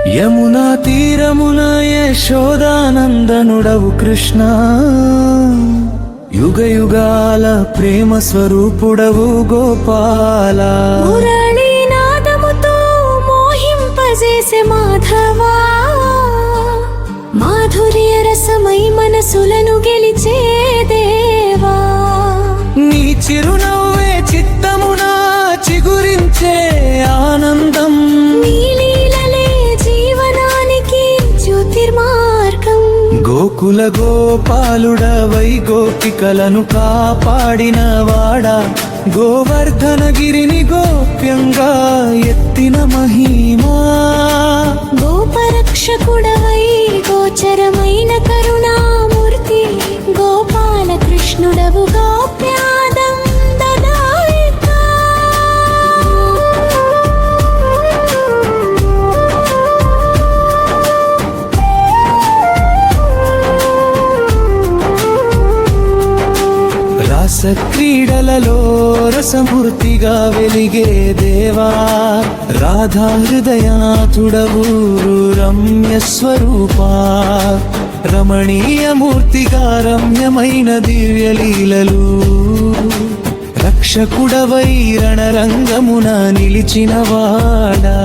యమునా తీరమున యశోదానందనుడవు కృష్ణ, యుగ యుగాల ప్రేమ స్వరూపుడవు గోపాల. మురళీనాదముతో మోహింపజేసే మాధవా, మాధుర్య రసమై మనసులను గెలిచే దేవా. నీ చిరునవ్వే చిత్తమున చిగురించే ఆనందం, నీ లీలలే జీవనానికి జ్యోతిర్మార్గం. గోకుల గోపాలుడవై గోపికలను కాపాడిన వాడా, గోవర్ధనగిరిని గోప్యంగా ఎత్తిన మహిమా. గోపరక్షకుడవై గోచరమైన కరుణామూర్తి, గోపాల కృష్ణుడవు గోప్యాదం దదాయిక. రాస క్రీడలలో రసమూర్తిగా వెలిగే దేవా, రాధా హృదయనాథుడవు రమ్య స్వరూపా. రమణీయమూర్తిగా రమ్యమైన దివ్యలీలలు, రక్షకుడవై రణరంగమున నిలిచినవాడా.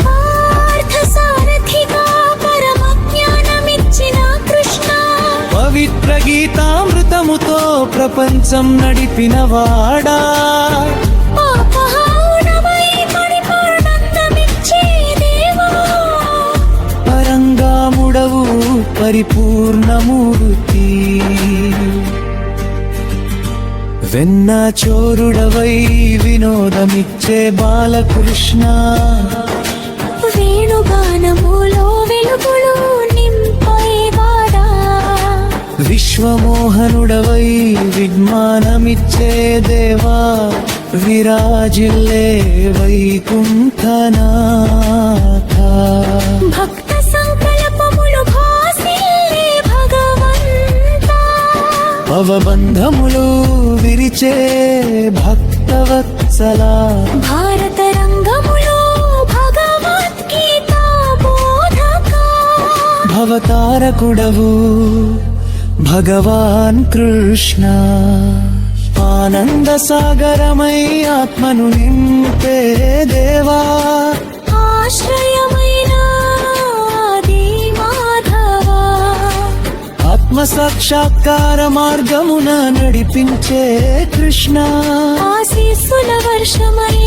పార్థసారథిగా పరమజ్ఞానమిచ్చిన కృష్ణ, పవిత్ర గీతామృతముతో ప్రపంచం నడిపినవాడా. పాపహానమై పరిపూర్ణానందమిచ్చే దేవా. పరంగాముడవు పరిపూర్ణమూర్తి, వెన్న చోరుడవై వినోదమిచ్చే బాలకృష్ణ. వేణుగానములో వెలుగులు నింపేవాడా, విశ్వమోహనుడవై విజ్ఞానమిచ్చే దేవా. విరాజిల్లే వైకుంఠనాథ, భక్త సంకల్పములు భాసిల్లే భగవంతా. భవబంధములు విరిచే భక్తవత్సల, భారత రంగములో భగవద్గీత బోధక. భవతారకుడవు భగవాన్ కృష్ణ, ఆనంద సాగరమై ఆత్మను నింపే దేవా. ఆశ్రయమైన ఆది మాధవా, ఆత్మ సాక్షాత్కార మార్గమున నడిపించే కృష్ణ. ఆశీస్సుల వర్షమై